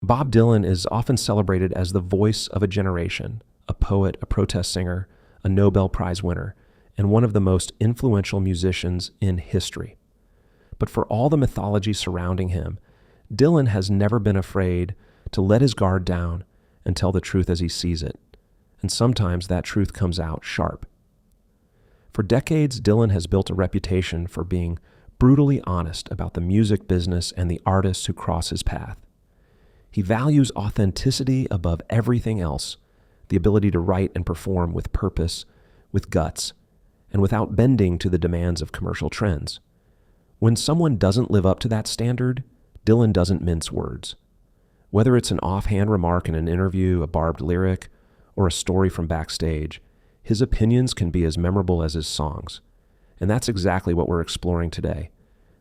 Bob Dylan is often celebrated as the voice of a generation, a poet, a protest singer, a Nobel Prize winner, and one of the most influential musicians in history. But for all the mythology surrounding him, Dylan has never been afraid to let his guard down and tell the truth as he sees it. And sometimes that truth comes out sharp. For decades, Dylan has built a reputation for being brutally honest about the music business and the artists who cross his path. He values authenticity above everything else, the ability to write and perform with purpose, with guts, and without bending to the demands of commercial trends. When someone doesn't live up to that standard, Dylan doesn't mince words. Whether it's an offhand remark in an interview, a barbed lyric, or a story from backstage, his opinions can be as memorable as his songs. And that's exactly what we're exploring today.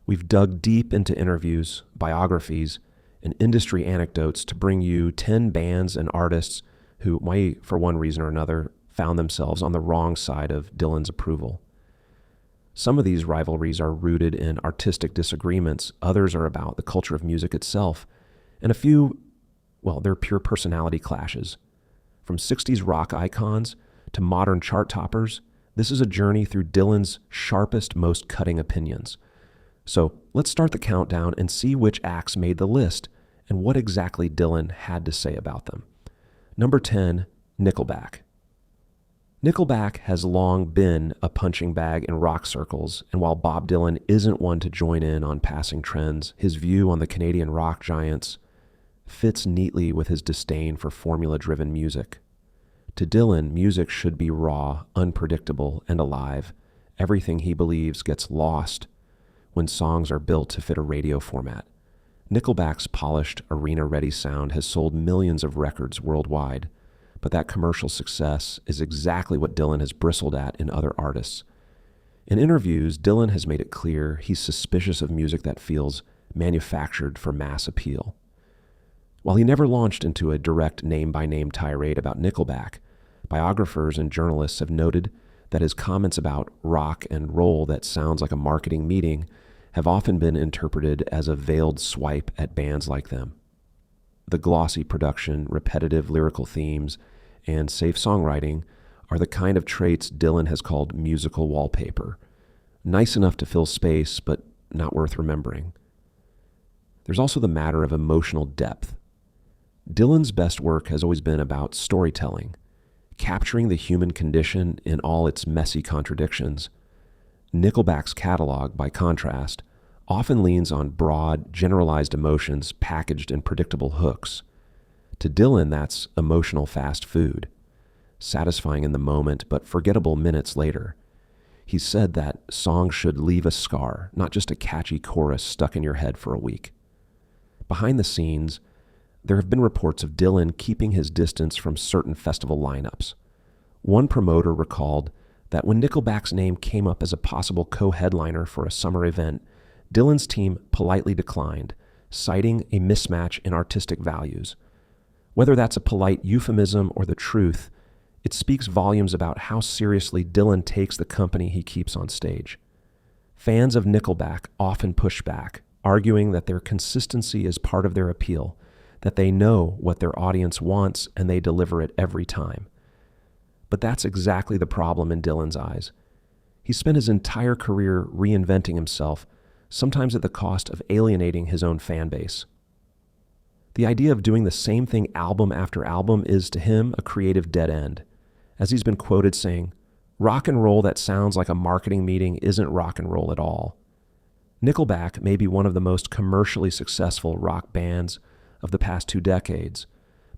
We've dug deep into interviews, biographies, and industry anecdotes to bring you 10 bands and artists who might, for one reason or another, found themselves on the wrong side of Dylan's approval. Some of these rivalries are rooted in artistic disagreements, others are about the culture of music itself, and a few, well, they're pure personality clashes. From 60s rock icons to modern chart toppers, this is a journey through Dylan's sharpest, most cutting opinions. So let's start the countdown and see which acts made the list and what exactly Dylan had to say about them. Number 10, Nickelback. Nickelback has long been a punching bag in rock circles, and while Bob Dylan isn't one to join in on passing trends, his view on the Canadian rock giants fits neatly with his disdain for formula-driven music. To Dylan, music should be raw, unpredictable, and alive. Everything he believes gets lost when songs are built to fit a radio format. Nickelback's polished, arena-ready sound has sold millions of records worldwide, but that commercial success is exactly what Dylan has bristled at in other artists. In interviews, Dylan has made it clear he's suspicious of music that feels manufactured for mass appeal. While he never launched into a direct name-by-name tirade about Nickelback, biographers and journalists have noted that his comments about rock and roll that sounds like a marketing meeting have often been interpreted as a veiled swipe at bands like them. The glossy production, repetitive lyrical themes, and safe songwriting are the kind of traits Dylan has called musical wallpaper. Nice enough to fill space, but not worth remembering. There's also the matter of emotional depth. Dylan's best work has always been about storytelling, capturing the human condition in all its messy contradictions. Nickelback's catalog, by contrast, often leans on broad, generalized emotions packaged in predictable hooks. To Dylan, that's emotional fast food, satisfying in the moment but forgettable minutes later. He said that songs should leave a scar, not just a catchy chorus stuck in your head for a week. Behind the scenes, there have been reports of Dylan keeping his distance from certain festival lineups. One promoter recalled that when Nickelback's name came up as a possible co-headliner for a summer event, Dylan's team politely declined, citing a mismatch in artistic values. Whether that's a polite euphemism or the truth, it speaks volumes about how seriously Dylan takes the company he keeps on stage. Fans of Nickelback often push back, arguing that their consistency is part of their appeal, that they know what their audience wants and they deliver it every time. But that's exactly the problem in Dylan's eyes. He spent his entire career reinventing himself, sometimes at the cost of alienating his own fan base. The idea of doing the same thing album after album is, to him, a creative dead end. As he's been quoted saying, "Rock and roll that sounds like a marketing meeting isn't rock and roll at all." Nickelback may be one of the most commercially successful rock bands of the past 2 decades,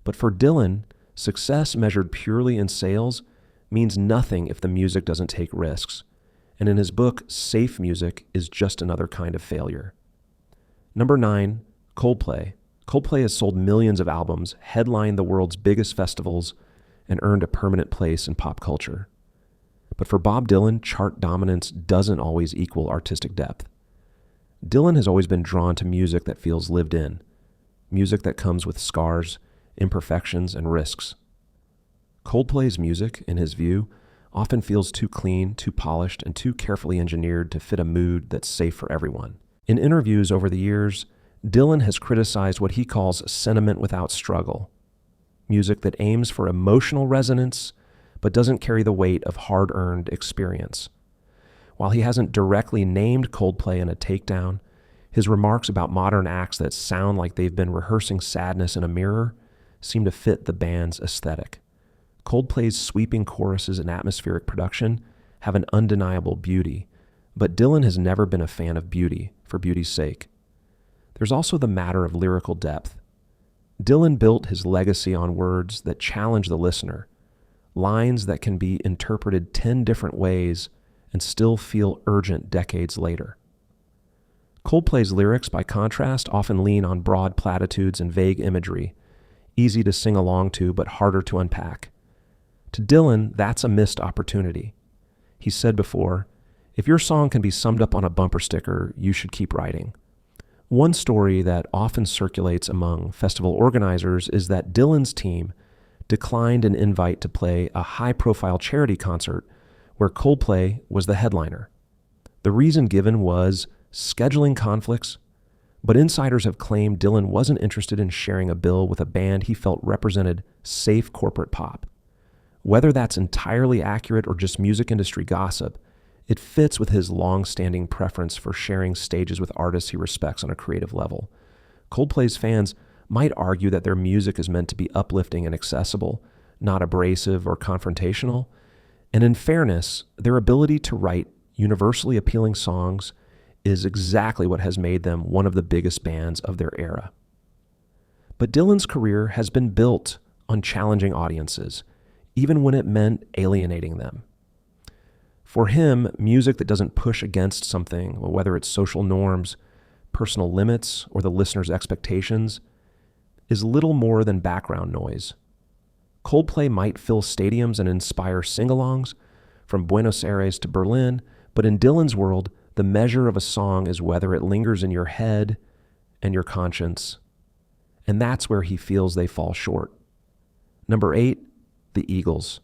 but for Dylan, success measured purely in sales means nothing if the music doesn't take risks. And in his book, Safe Music is just another kind of failure. Number 9, Coldplay. Coldplay has sold millions of albums, headlined the world's biggest festivals, and earned a permanent place in pop culture. But for Bob Dylan, chart dominance doesn't always equal artistic depth. Dylan has always been drawn to music that feels lived in, music that comes with scars, imperfections, and risks. Coldplay's music, in his view, often feels too clean, too polished, and too carefully engineered to fit a mood that's safe for everyone. In interviews over the years, Dylan has criticized what he calls sentiment without struggle, music that aims for emotional resonance but doesn't carry the weight of hard-earned experience. While he hasn't directly named Coldplay in a takedown, his remarks about modern acts that sound like they've been rehearsing sadness in a mirror seem to fit the band's aesthetic. Coldplay's sweeping choruses and atmospheric production have an undeniable beauty, but Dylan has never been a fan of beauty for beauty's sake. There's also the matter of lyrical depth. Dylan built his legacy on words that challenge the listener, lines that can be interpreted 10 different ways and still feel urgent decades later. Coldplay's lyrics, by contrast, often lean on broad platitudes and vague imagery, easy to sing along to but harder to unpack. To Dylan, that's a missed opportunity. He said before, "If your song can be summed up on a bumper sticker, you should keep writing." One story that often circulates among festival organizers is that Dylan's team declined an invite to play a high-profile charity concert where Coldplay was the headliner. The reason given was scheduling conflicts, but insiders have claimed Dylan wasn't interested in sharing a bill with a band he felt represented safe corporate pop. Whether that's entirely accurate or just music industry gossip, it fits with his long-standing preference for sharing stages with artists he respects on a creative level. Coldplay's fans might argue that their music is meant to be uplifting and accessible, not abrasive or confrontational. And in fairness, their ability to write universally appealing songs is exactly what has made them one of the biggest bands of their era. But Dylan's career has been built on challenging audiences, even when it meant alienating them. For him, music that doesn't push against something, whether it's social norms, personal limits, or the listener's expectations, is little more than background noise. Coldplay might fill stadiums and inspire sing-alongs from Buenos Aires to Berlin, but in Dylan's world, the measure of a song is whether it lingers in your head and your conscience, and that's where he feels they fall short. Number 8, the Eagles.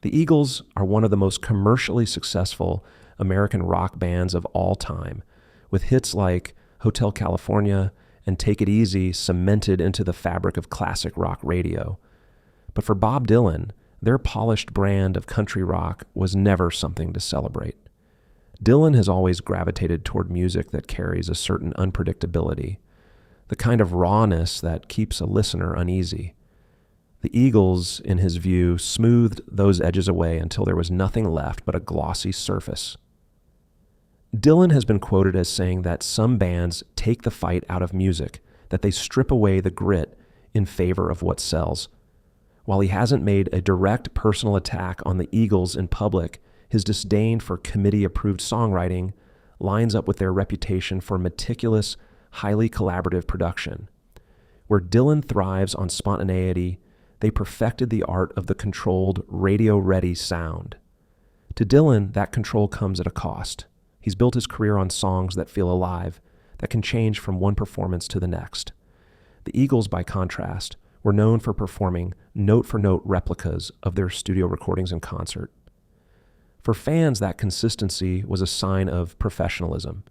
The Eagles are one of the most commercially successful American rock bands of all time, with hits like Hotel California and Take It Easy cemented into the fabric of classic rock radio. But for Bob Dylan, their polished brand of country rock was never something to celebrate. Dylan has always gravitated toward music that carries a certain unpredictability, the kind of rawness that keeps a listener uneasy. The Eagles, in his view, smoothed those edges away until there was nothing left but a glossy surface. Dylan has been quoted as saying that some bands take the fight out of music, that they strip away the grit in favor of what sells. While he hasn't made a direct personal attack on the Eagles in public, his disdain for committee-approved songwriting lines up with their reputation for meticulous, highly collaborative production. Where Dylan thrives on spontaneity, they perfected the art of the controlled, radio-ready sound. To Dylan, that control comes at a cost. He's built his career on songs that feel alive, that can change from one performance to the next. The Eagles, by contrast, were known for performing note-for-note replicas of their studio recordings in concert. For fans, that consistency was a sign of professionalism.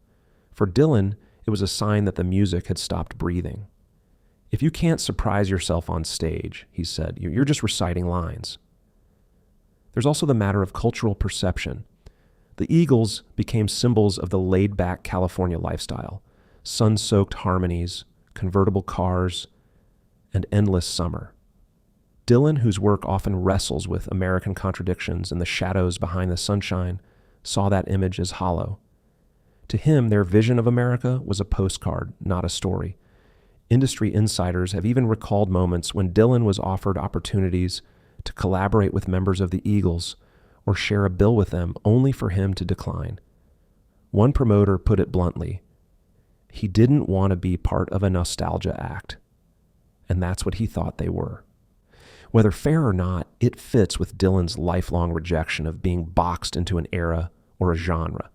For Dylan, it was a sign that the music had stopped breathing. "If you can't surprise yourself on stage," he said, "you're just reciting lines." There's also the matter of cultural perception. The Eagles became symbols of the laid-back California lifestyle, sun-soaked harmonies, convertible cars, and endless summer. Dylan, whose work often wrestles with American contradictions and the shadows behind the sunshine, saw that image as hollow. To him, their vision of America was a postcard, not a story. Industry insiders have even recalled moments when Dylan was offered opportunities to collaborate with members of the Eagles or share a bill with them only for him to decline. One promoter put it bluntly, he didn't want to be part of a nostalgia act, and that's what he thought they were. Whether fair or not, it fits with Dylan's lifelong rejection of being boxed into an era or a genre.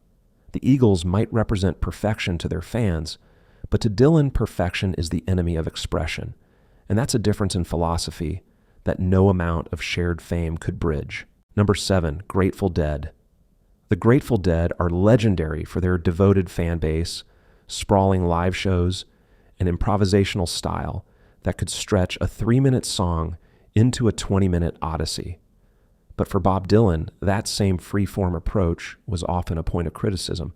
The Eagles might represent perfection to their fans, but to Dylan, perfection is the enemy of expression, and that's a difference in philosophy that no amount of shared fame could bridge. Number 7, Grateful Dead. The Grateful Dead are legendary for their devoted fan base, sprawling live shows, an improvisational style that could stretch a 3-minute song into a 20-minute odyssey. But for Bob Dylan, that same free-form approach was often a point of criticism.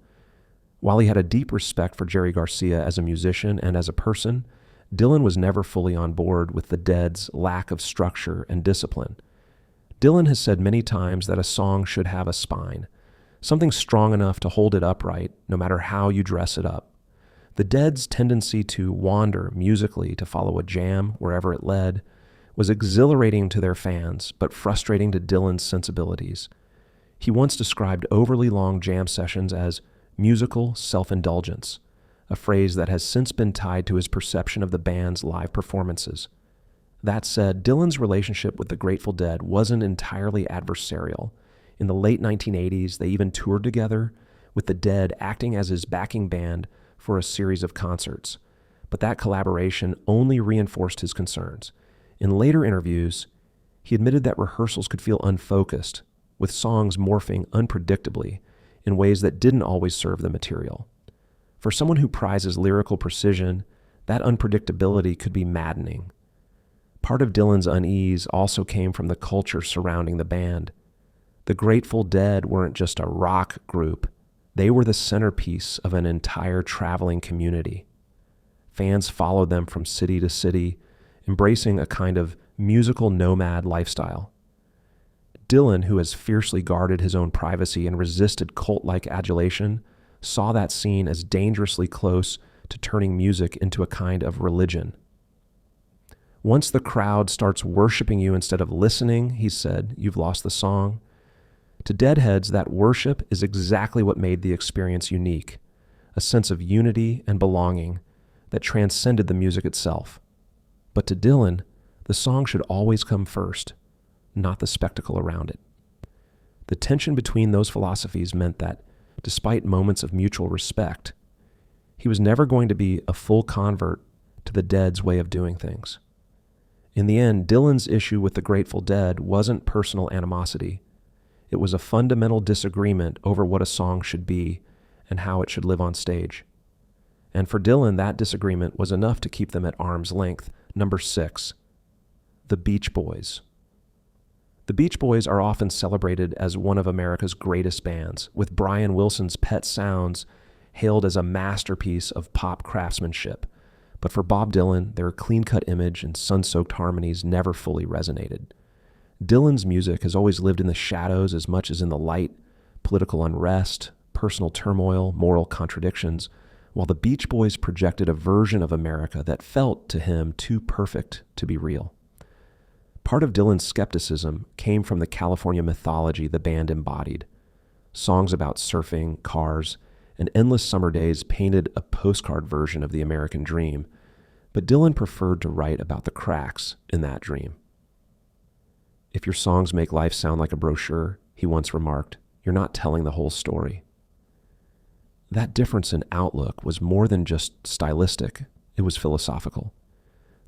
While he had a deep respect for Jerry Garcia as a musician and as a person, Dylan was never fully on board with the Dead's lack of structure and discipline. Dylan has said many times that a song should have a spine, something strong enough to hold it upright no matter how you dress it up. The Dead's tendency to wander musically to follow a jam wherever it led was exhilarating to their fans, but frustrating to Dylan's sensibilities. He once described overly long jam sessions as musical self-indulgence, a phrase that has since been tied to his perception of the band's live performances. That said, Dylan's relationship with the Grateful Dead wasn't entirely adversarial. In the late 1980s, they even toured together, with the Dead acting as his backing band for a series of concerts. But that collaboration only reinforced his concerns. In later interviews, he admitted that rehearsals could feel unfocused, with songs morphing unpredictably in ways that didn't always serve the material. For someone who prizes lyrical precision, that unpredictability could be maddening. Part of Dylan's unease also came from the culture surrounding the band. The Grateful Dead weren't just a rock group. They were the centerpiece of an entire traveling community. Fans followed them from city to city, embracing a kind of musical nomad lifestyle. Dylan, who has fiercely guarded his own privacy and resisted cult-like adulation, saw that scene as dangerously close to turning music into a kind of religion. Once the crowd starts worshiping you instead of listening, he said, you've lost the song. To Deadheads, that worship is exactly what made the experience unique, a sense of unity and belonging that transcended the music itself. But to Dylan, the song should always come first, not the spectacle around it. The tension between those philosophies meant that, despite moments of mutual respect, he was never going to be a full convert to the Dead's way of doing things. In the end, Dylan's issue with the Grateful Dead wasn't personal animosity. It was a fundamental disagreement over what a song should be and how it should live on stage. And for Dylan, that disagreement was enough to keep them at arm's length. Number 6, the Beach Boys. The Beach Boys are often celebrated as one of America's greatest bands, with Brian Wilson's Pet Sounds hailed as a masterpiece of pop craftsmanship. But for Bob Dylan, their clean-cut image and sun-soaked harmonies never fully resonated. Dylan's music has always lived in the shadows as much as in the light, political unrest, personal turmoil, moral contradictions, while the Beach Boys projected a version of America that felt to him too perfect to be real. Part of Dylan's skepticism came from the California mythology the band embodied. Songs about surfing, cars, and endless summer days painted a postcard version of the American dream, but Dylan preferred to write about the cracks in that dream. If your songs make life sound like a brochure, he once remarked, you're not telling the whole story. That difference in outlook was more than just stylistic, it was philosophical.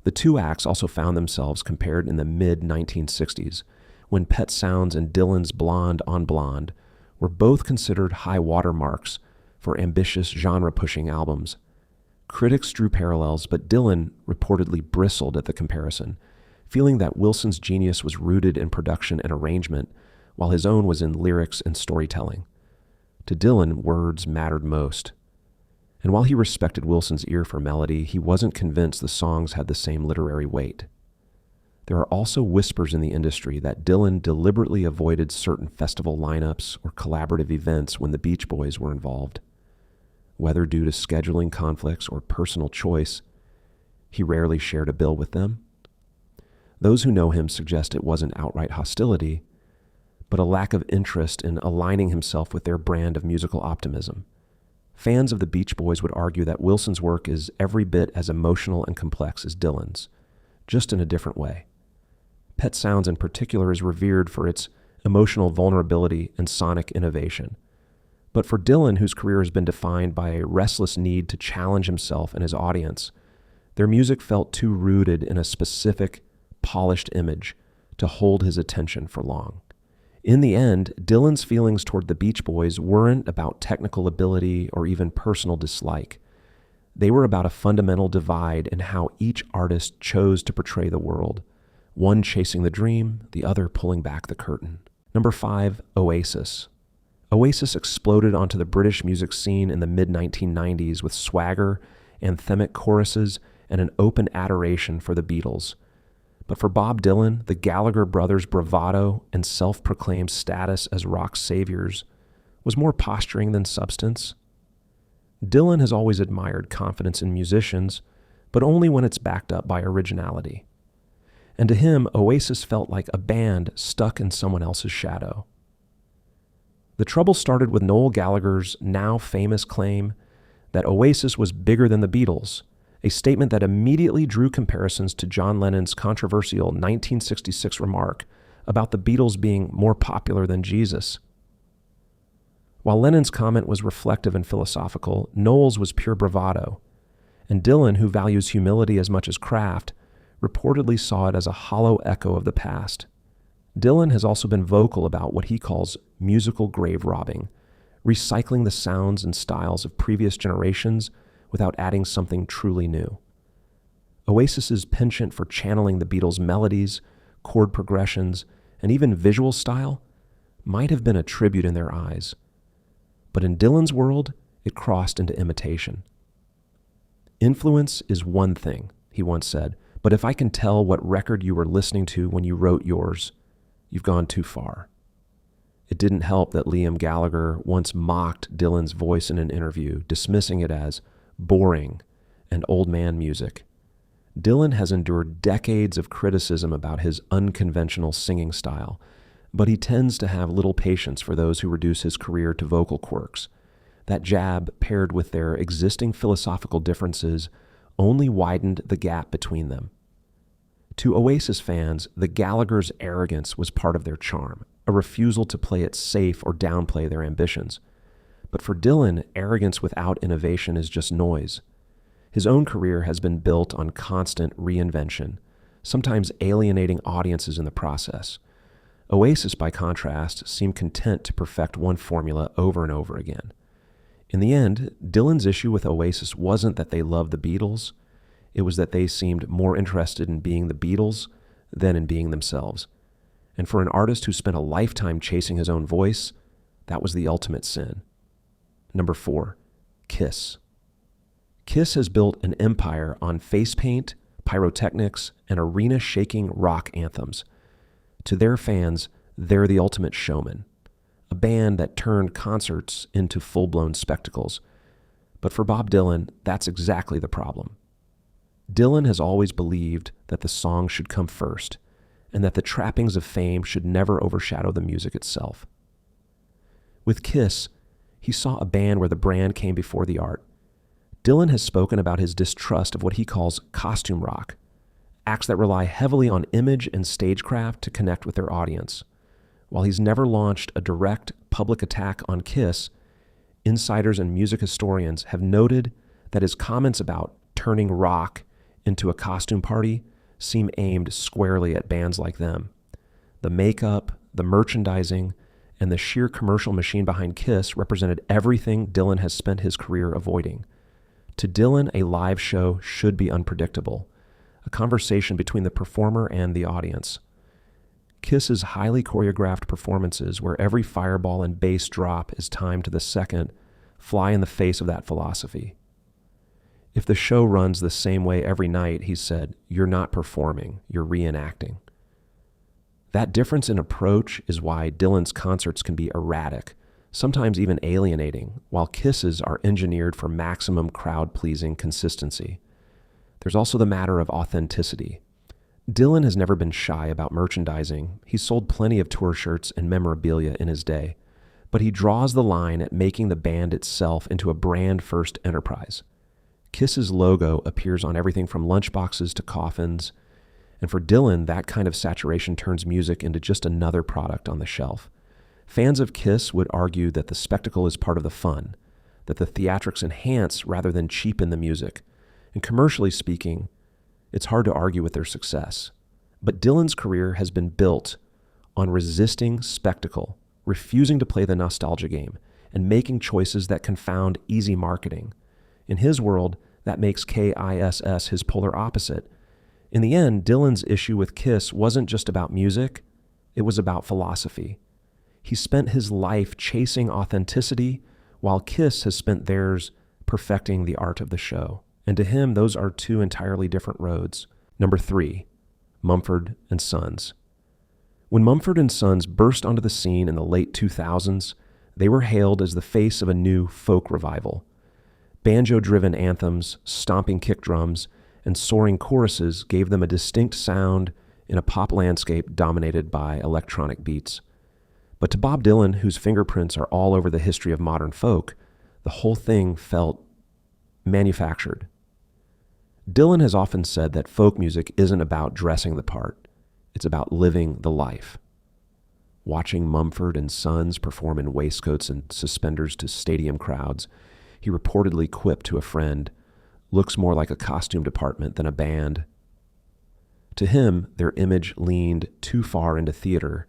The two acts also found themselves compared in the mid-1960s, when Pet Sounds and Dylan's Blonde on Blonde were both considered high watermarks for ambitious genre-pushing albums. Critics drew parallels, but Dylan reportedly bristled at the comparison, feeling that Wilson's genius was rooted in production and arrangement, while his own was in lyrics and storytelling. To Dylan, words mattered most. And while he respected Wilson's ear for melody, he wasn't convinced the songs had the same literary weight. There are also whispers in the industry that Dylan deliberately avoided certain festival lineups or collaborative events when the Beach Boys were involved. Whether due to scheduling conflicts or personal choice, he rarely shared a bill with them. Those who know him suggest it wasn't outright hostility, but a lack of interest in aligning himself with their brand of musical optimism. Fans of the Beach Boys would argue that Wilson's work is every bit as emotional and complex as Dylan's, just in a different way. Pet Sounds in particular is revered for its emotional vulnerability and sonic innovation. But for Dylan, whose career has been defined by a restless need to challenge himself and his audience, their music felt too rooted in a specific, polished image to hold his attention for long. In the end, Dylan's feelings toward the Beach Boys weren't about technical ability or even personal dislike. They were about a fundamental divide in how each artist chose to portray the world, one chasing the dream, the other pulling back the curtain. Number 5, Oasis. Oasis exploded onto the British music scene in the mid-1990s with swagger, anthemic choruses, and an open adoration for the Beatles. But for Bob Dylan, the Gallagher brothers' bravado and self-proclaimed status as rock saviors was more posturing than substance. Dylan has always admired confidence in musicians, but only when it's backed up by originality. And to him, Oasis felt like a band stuck in someone else's shadow. The trouble started with Noel Gallagher's now famous claim that Oasis was bigger than the Beatles, a statement that immediately drew comparisons to John Lennon's controversial 1966 remark about the Beatles being more popular than Jesus. While Lennon's comment was reflective and philosophical, Noel's was pure bravado, and Dylan, who values humility as much as craft, reportedly saw it as a hollow echo of the past. Dylan has also been vocal about what he calls musical grave robbing, recycling the sounds and styles of previous generations without adding something truly new. Oasis's penchant for channeling the Beatles' melodies, chord progressions, and even visual style might have been a tribute in their eyes. But in Dylan's world, it crossed into imitation. "Influence is one thing," he once said, "but if I can tell what record you were listening to when you wrote yours, you've gone too far." It didn't help that Liam Gallagher once mocked Dylan's voice in an interview, dismissing it as boring and old man music. Dylan has endured decades of criticism about his unconventional singing style, but he tends to have little patience for those who reduce his career to vocal quirks. That jab, paired with their existing philosophical differences, only widened the gap between them. To Oasis fans, the Gallagher's arrogance was part of their charm, a refusal to play it safe or downplay their ambitions. But for Dylan, arrogance without innovation is just noise. His own career has been built on constant reinvention, sometimes alienating audiences in the process. Oasis, by contrast, seemed content to perfect one formula over and over again. In the end, Dylan's issue with Oasis wasn't that they loved the Beatles, it was that they seemed more interested in being the Beatles than in being themselves. And for an artist who spent a lifetime chasing his own voice, that was the ultimate sin. Number 4, Kiss. Kiss has built an empire on face paint, pyrotechnics, and arena-shaking rock anthems. To their fans, they're the ultimate showman, a band that turned concerts into full-blown spectacles. But for Bob Dylan, that's exactly the problem. Dylan has always believed that the song should come first, and that the trappings of fame should never overshadow the music itself. With Kiss, he saw a band where the brand came before the art. Dylan has spoken about his distrust of what he calls costume rock, acts that rely heavily on image and stagecraft to connect with their audience. While he's never launched a direct public attack on Kiss, insiders and music historians have noted that his comments about turning rock into a costume party seem aimed squarely at bands like them. The makeup, the merchandising, and the sheer commercial machine behind Kiss represented everything Dylan has spent his career avoiding. To Dylan, a live show should be unpredictable, a conversation between the performer and the audience. Kiss's highly choreographed performances, where every fireball and bass drop is timed to the second, fly in the face of that philosophy. If the show runs the same way every night, he said, you're not performing, you're reenacting. That difference in approach is why Dylan's concerts can be erratic, sometimes even alienating, while Kiss's are engineered for maximum crowd-pleasing consistency. There's also the matter of authenticity. Dylan has never been shy about merchandising. He sold plenty of tour shirts and memorabilia in his day, but he draws the line at making the band itself into a brand-first enterprise. Kiss's logo appears on everything from lunchboxes to coffins, and for Dylan, that kind of saturation turns music into just another product on the shelf. Fans of Kiss would argue that the spectacle is part of the fun, that the theatrics enhance rather than cheapen the music. And commercially speaking, it's hard to argue with their success. But Dylan's career has been built on resisting spectacle, refusing to play the nostalgia game, and making choices that confound easy marketing. In his world, That makes KISS his polar opposite. In the end, Dylan's issue with Kiss wasn't just about music, it was about philosophy. He spent his life chasing authenticity, while Kiss has spent theirs perfecting the art of the show. And to him, those are two entirely different roads. Number 3, Mumford and Sons. When Mumford and Sons burst onto the scene in the late 2000s, they were hailed as the face of a new folk revival. Banjo-driven anthems, stomping kick drums, and soaring choruses gave them a distinct sound in a pop landscape dominated by electronic beats. But to Bob Dylan, whose fingerprints are all over the history of modern folk, the whole thing felt manufactured. Dylan has often said that folk music isn't about dressing the part, it's about living the life. Watching Mumford and Sons perform in waistcoats and suspenders to stadium crowds, he reportedly quipped to a friend, "Looks more like a costume department than a band." To him, their image leaned too far into theater,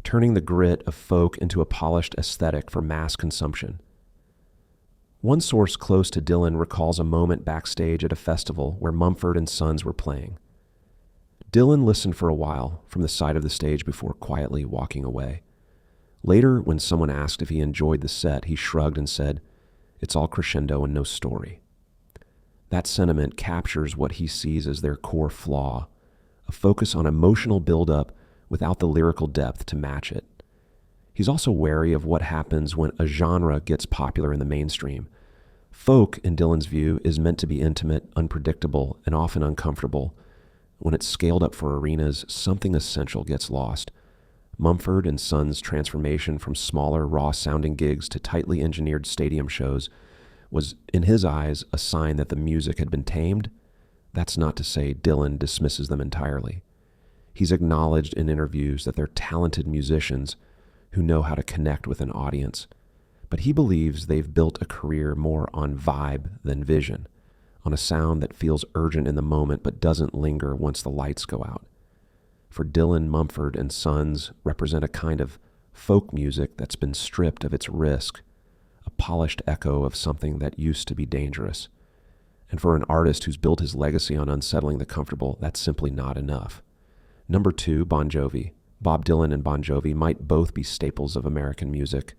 turning the grit of folk into a polished aesthetic for mass consumption. One source close to Dylan recalls a moment backstage at a festival where Mumford and Sons were playing. Dylan listened for a while from the side of the stage before quietly walking away. Later, when someone asked if he enjoyed the set, he shrugged and said, "It's all crescendo and no story." That sentiment captures what he sees as their core flaw, a focus on emotional buildup without the lyrical depth to match it. He's also wary of what happens when a genre gets popular in the mainstream. Folk, in Dylan's view, is meant to be intimate, unpredictable, and often uncomfortable. When it's scaled up for arenas, something essential gets lost. Mumford and Sons' transformation from smaller, raw-sounding gigs to tightly engineered stadium shows was, in his eyes, a sign that the music had been tamed. That's not to say Dylan dismisses them entirely. He's acknowledged in interviews that they're talented musicians who know how to connect with an audience, but he believes they've built a career more on vibe than vision, on a sound that feels urgent in the moment but doesn't linger once the lights go out. For Dylan, Mumford and Sons represent a kind of folk music that's been stripped of its risk, a polished echo of something that used to be dangerous. And for an artist who's built his legacy on unsettling the comfortable, that's simply not enough. Number 2, Bon Jovi. Bob Dylan and Bon Jovi might both be staples of American music,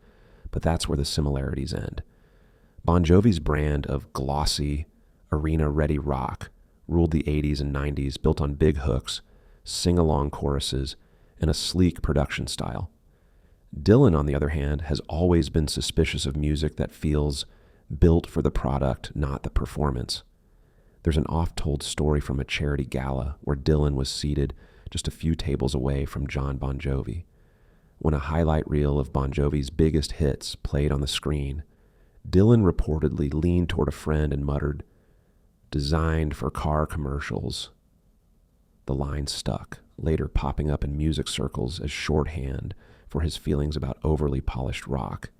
but that's where the similarities end. Bon Jovi's brand of glossy, arena-ready rock ruled the 80s and 90s, built on big hooks, sing-along choruses, and a sleek production style. Dylan, on the other hand, has always been suspicious of music that feels built for the product, not the performance. There's an oft-told story from a charity gala where Dylan was seated just a few tables away from John Bon Jovi. When a highlight reel of Bon Jovi's biggest hits played on the screen, Dylan reportedly leaned toward a friend and muttered, "Designed for car commercials." The line stuck, later popping up in music circles as shorthand for his feelings about overly polished rock.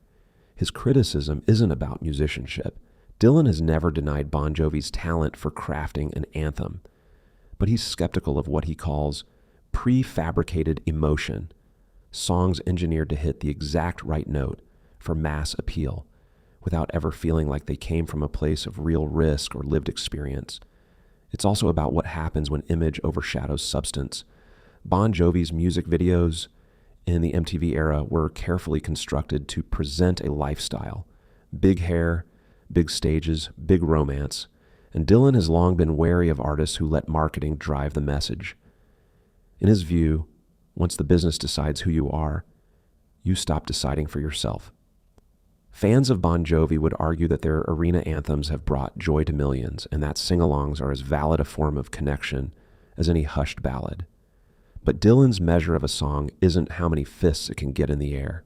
His criticism isn't about musicianship. Dylan has never denied Bon Jovi's talent for crafting an anthem, but he's skeptical of what he calls prefabricated emotion, songs engineered to hit the exact right note for mass appeal, without ever feeling like they came from a place of real risk or lived experience. It's also about what happens when image overshadows substance. Bon Jovi's music videos in the MTV era were carefully constructed to present a lifestyle. Big hair, big stages, big romance. And Dylan has long been wary of artists who let marketing drive the message. In his view, once the business decides who you are, you stop deciding for yourself. Fans of Bon Jovi would argue that their arena anthems have brought joy to millions, and that sing-alongs are as valid a form of connection as any hushed ballad. But Dylan's measure of a song isn't how many fists it can get in the air.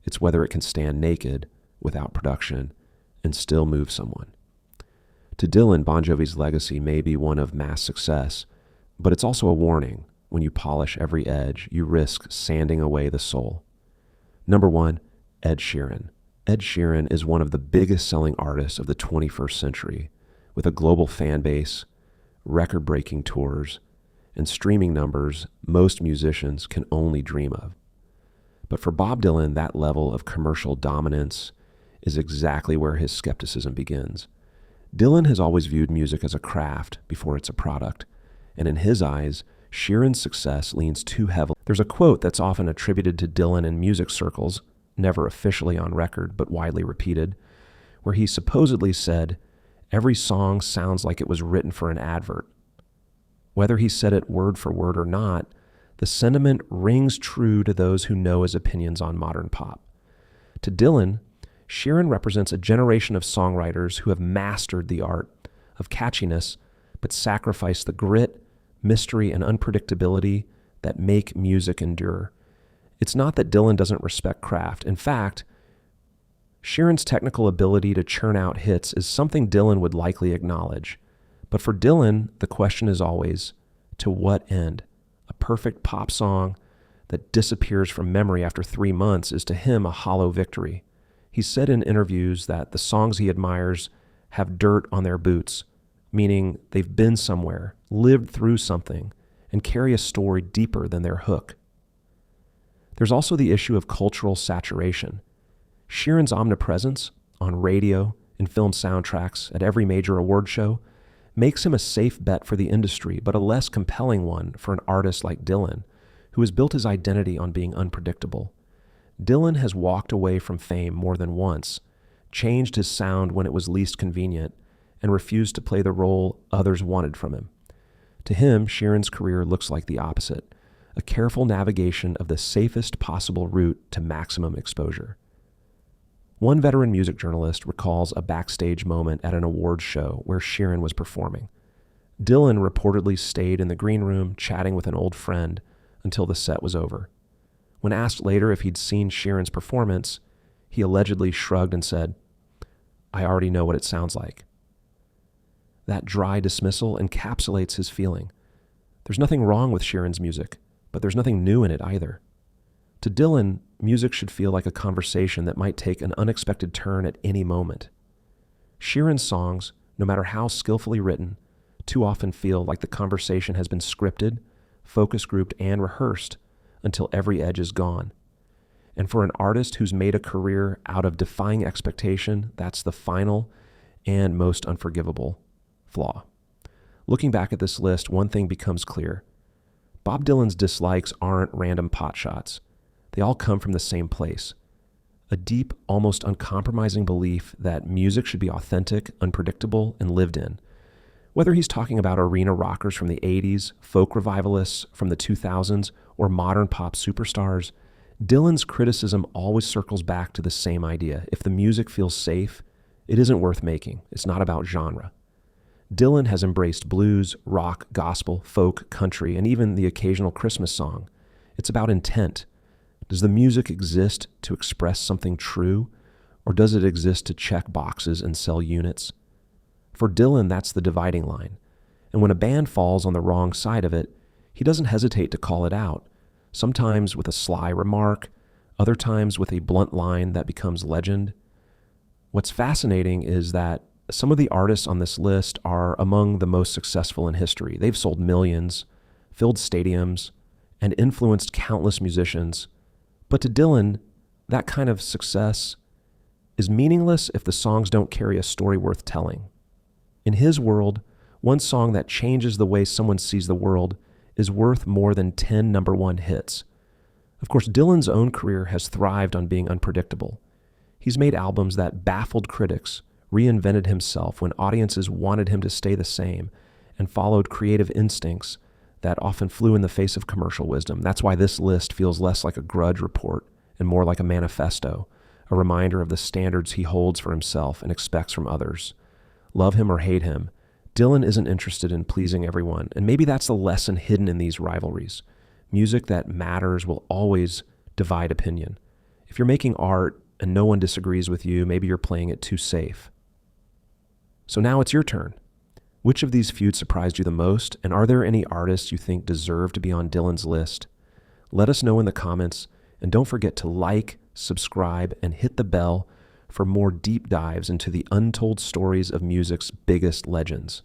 It's whether it can stand naked, without production, and still move someone. To Dylan, Bon Jovi's legacy may be one of mass success, but it's also a warning. When you polish every edge, you risk sanding away the soul. Number 1, Ed Sheeran. Ed Sheeran is one of the biggest selling artists of the 21st century, with a global fan base, record-breaking tours, and streaming numbers most musicians can only dream of. But for Bob Dylan, that level of commercial dominance is exactly where his skepticism begins. Dylan has always viewed music as a craft before it's a product, and in his eyes, Sheeran's success leans too heavily. There's a quote that's often attributed to Dylan in music circles, never officially on record, but widely repeated, where he supposedly said, "Every song sounds like it was written for an advert." Whether he said it word for word or not, the sentiment rings true to those who know his opinions on modern pop. To Dylan, Sheeran represents a generation of songwriters who have mastered the art of catchiness, but sacrificed the grit, mystery, and unpredictability that make music endure. It's not that Dylan doesn't respect craft. In fact, Sheeran's technical ability to churn out hits is something Dylan would likely acknowledge. But for Dylan, the question is always, to what end? A perfect pop song that disappears from memory after 3 months is to him a hollow victory. He's said in interviews that the songs he admires have dirt on their boots, meaning they've been somewhere, lived through something, and carry a story deeper than their hook. There's also the issue of cultural saturation. Sheeran's omnipresence on radio, in film soundtracks, at every major award show, makes him a safe bet for the industry, but a less compelling one for an artist like Dylan, who has built his identity on being unpredictable. Dylan has walked away from fame more than once, changed his sound when it was least convenient, and refused to play the role others wanted from him. To him, Sheeran's career looks like the opposite, a careful navigation of the safest possible route to maximum exposure. One veteran music journalist recalls a backstage moment at an awards show where Sheeran was performing. Dylan reportedly stayed in the green room chatting with an old friend until the set was over. When asked later if he'd seen Sheeran's performance, he allegedly shrugged and said, "I already know what it sounds like." That dry dismissal encapsulates his feeling. There's nothing wrong with Sheeran's music, but there's nothing new in it either. To Dylan, music should feel like a conversation that might take an unexpected turn at any moment. Sheeran's songs, no matter how skillfully written, too often feel like the conversation has been scripted, focus grouped, and rehearsed until every edge is gone. And for an artist who's made a career out of defying expectation, that's the final and most unforgivable flaw. Looking back at this list, one thing becomes clear. Bob Dylan's dislikes aren't random potshots. They all come from the same place. A deep, almost uncompromising belief that music should be authentic, unpredictable, and lived in. Whether he's talking about arena rockers from the 80s, folk revivalists from the 2000s, or modern pop superstars, Dylan's criticism always circles back to the same idea. If the music feels safe, it isn't worth making. It's not about genre. Dylan has embraced blues, rock, gospel, folk, country, and even the occasional Christmas song. It's about intent. Does the music exist to express something true, or does it exist to check boxes and sell units? For Dylan, that's the dividing line. And when a band falls on the wrong side of it, he doesn't hesitate to call it out, sometimes with a sly remark, other times with a blunt line that becomes legend. What's fascinating is that some of the artists on this list are among the most successful in history. They've sold millions, filled stadiums, and influenced countless musicians. But to Dylan, that kind of success is meaningless if the songs don't carry a story worth telling. In his world, one song that changes the way someone sees the world is worth more than 10 number one hits. Of course, Dylan's own career has thrived on being unpredictable. He's made albums that baffled critics, reinvented himself when audiences wanted him to stay the same, and followed creative instincts that often flew in the face of commercial wisdom. That's why this list feels less like a grudge report and more like a manifesto, a reminder of the standards he holds for himself and expects from others. Love him or hate him, Dylan isn't interested in pleasing everyone, and maybe that's the lesson hidden in these rivalries. Music that matters will always divide opinion. If you're making art and no one disagrees with you, maybe you're playing it too safe. So now it's your turn. Which of these feuds surprised you the most, and are there any artists you think deserve to be on Dylan's list? Let us know in the comments, and don't forget to like, subscribe, and hit the bell for more deep dives into the untold stories of music's biggest legends.